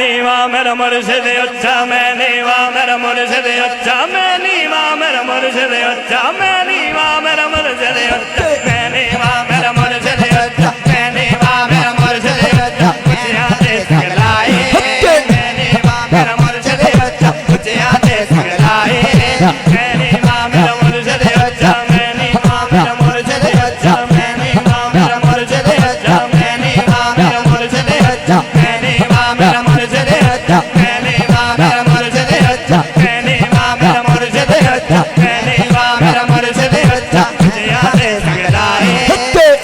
नीवा मेरा मुर्शिद अच्छा मैं नीवा मेरा मुर्शिद अच्छा मैं नीवा मेरा मुर्शिद अच्छा मैं नीवा मेरा मुर्शिद अच्छा मैं नीवा मेरा मुर्शिद अच्छा मैं नीवा मेरा मुर्शिद अच्छा मुझे आते सिखलाए मैं नीवा मेरा मुर्शिद अच्छा मुझे आते सिखलाए मैं नीवा मेरा मुर्शिद अच्छा मैं नीवा मेरा मुर्शिद अच्छा मैं नीवा मेरा मुर्शिद अच्छा मैं नीवा मेरा मुर्शिद अच्छा मैं नीवा मेरा मुर्शिद अच्छा मैं नीवा मेरा मुर्शिद अच्छा मैं नीवा मेरा मुर्शिद अच्छा मैं नीवा मेरा मुर्शिद अच्छा मुझे आते सिखलाए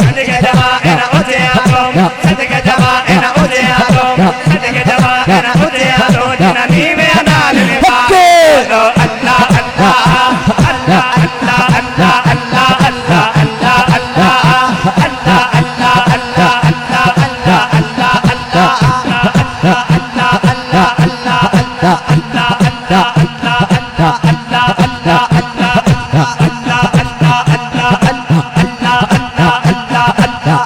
सदके जमा एना उजे आतो सदके जमा एना उजे आतो सदके जमा एना उजे आतो जना नीवे नाल ने पालो अल्लाह अल्लाह अल्लाह अल्लाह अल्लाह अल्लाह अल्लाह अल्लाह अल्लाह अल्लाह अल्लाह अल्लाह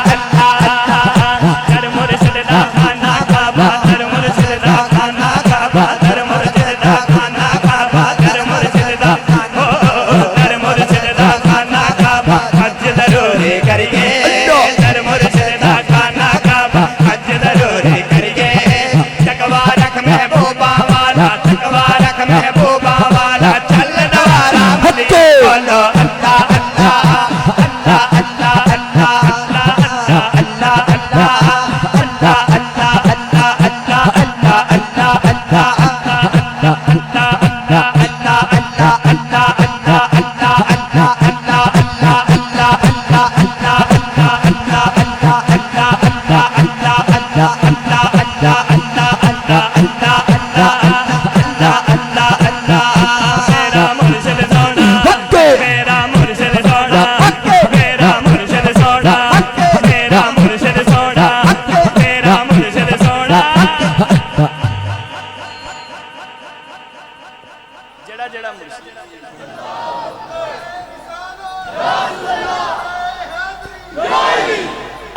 अल्लाह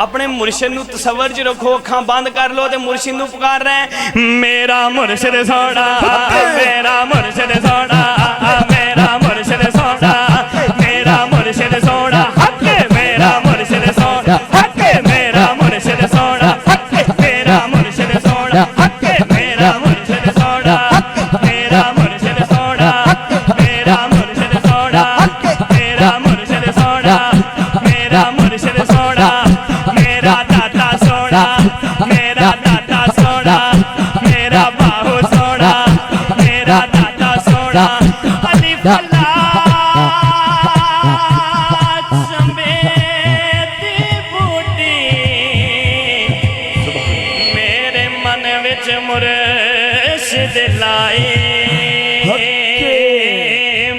अपने मुर्शिद नू तसव्वुर च रखो अखां बंद कर लो ते मुर्शिद नू पुकार रहे हैं मेरा मुर्शिद सोना मेरा मुर्शिद सोना मेरा मुर्शिद सोना मेरा मुर्शिद सोना हक मेरा मुर्शिद सोना हक मेरा मुर्शिद सोना हक मेरा मुर्शिद सोना हक मेरा मुर्शिद सोना मेरा मुर्शिद सोना मेरा मुर्शिद सोना मेरा मुर्शिद सोना मेरा मुर्शिद सोना मेरा दाता सोना मेरा दाता सोना मेरा बाहु सोना मेरा दाता सोना अलिफ लाज समेती बूटी मेरे मन विच मुर्शिद लाए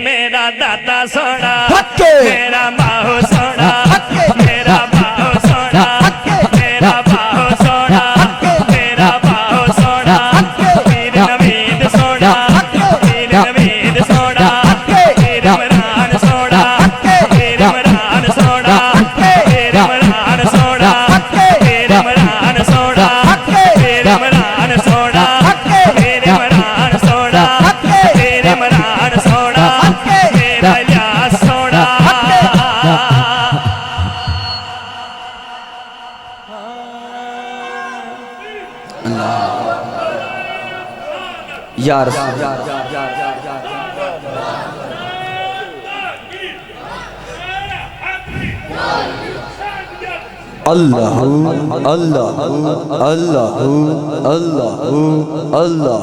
मेरा दाता सोना मेरा बाहु सोना मेरा बाहु सोना मेरा बाहु सोना मेरा बाहु सोना पीर नवीद सोना पीर नवीद सोना पीर इमरान सोना पीर इमरान सोना पीर इमरान सोना पीर इमरान सोना पीर इमरान सोना पीर इमरान सोना पीर इमरान सोना मेरा इलियास सोना यार अल्लाह अल्लाह अल्लाह अल्लाह अल्लाह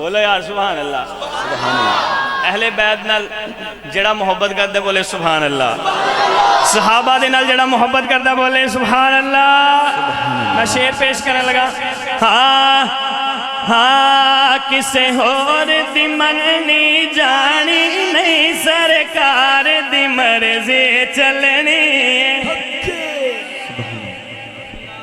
बोलो यार सुभान अल्लाह। अहले बैत नाल जेड़ा मोहब्बत करदा बोले सुभान अल्लाह। सहाबा दे नाल जेड़ा मोहब्बत करदा बोले सुभान अल्लाह। मैं शेर पेश करने लगा। हाँ हाँ किसे होर दी मननी जानी नहीं सरकार दी मर्जी चलनी।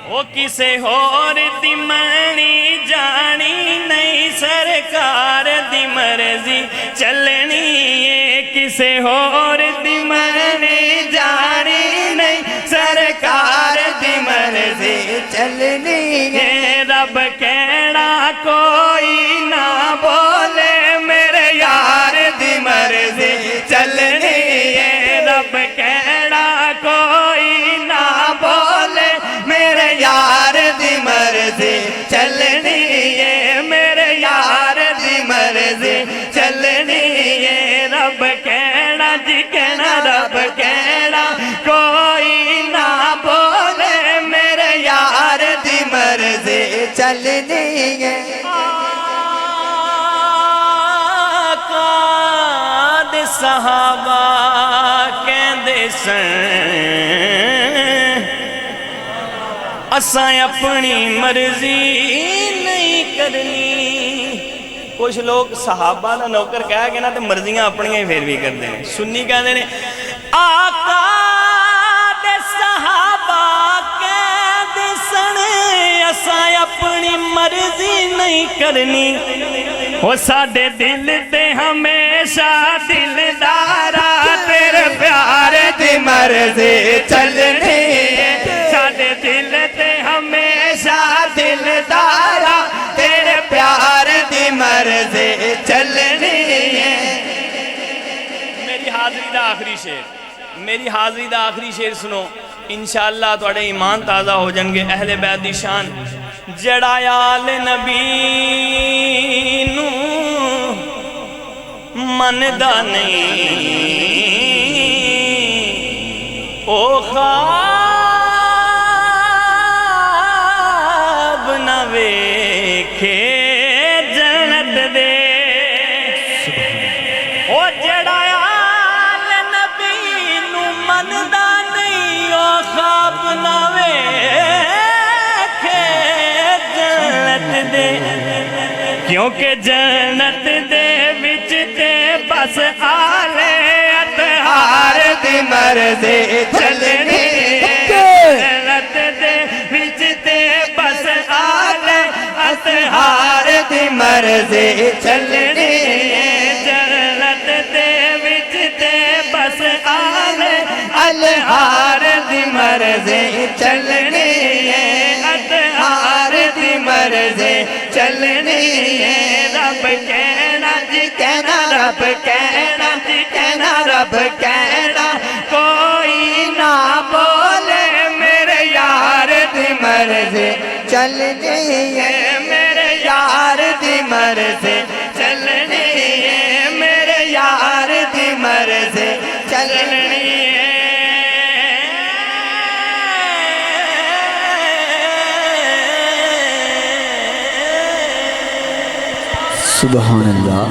ओ किसे होर दी मननी जानी नहीं सरकार दी मर्जी चलनी है। किसे होर दी मननी जानी नहीं सरकार दी मर्जी चलनी है। रब कहना कोई ना बोले मेरे यार दी मर्जी चलनी है। रब कहना कोई ना बोले मेरे यार दी मर्जी चलनी है। मेरे यार दी मर्जी चलनी है। रब कहना जी कहना रब कहना कोई ना बोले मेरे यार दी मर्जी चलनी है। आका दे सहाबा कहंदे सन असां अपनी मर्जी नहीं करनी। कुछ लोग सहाबा का नौकर कह के ना तो मर्जियां अपनियां ही फिर भी करते हैं। सुन्नी कहते हैं आका दे सहाबा कहते सन असां अपनी मर्जी नहीं करनी। वो साडे दिल ते हमेशा दिलदारा तेरे प्यार दी मर्जी चलनी है। साडे दिल ते हमेशा दिलदारा तेरे प्यार दी मर्जी चलनी है। मेरी हाजरी दा आखिरी शेर, मेरी हाजरी दा आखिरी शेर सुनो। इंशाअल्लाह तुहाडे ईमान ताज़ा हो जाएंगे। अहले बैत दी शान जड़ा आल नबी नू मनदा नहीं ओ ख्वाब न वेखे जन्नत दे। ओ जड़ा आल नबी नू मनदा नहीं ओ ख्वाब न वेखे जन्नत दे। क्योंकि जन्नत दे विच ते बस आले अतहार दी मर्जी चलनी। जन्नत दे विच ते बस आले अतहार दी मर्जी चलनी। जन्नत दे विच ते बस आले अतहार दी मर्जी चलनी है। अतहार दी मर्जी चलनी है। रब कहना जी कहना रब कहना जी कहना रब कहना कोई ना बोले मेरे यार दी मर्जी चलनी है। मेरे यार दी मर्जी चलनी है। मेरे यार दी मर्जी चलनी है। सुभान अल्लाह।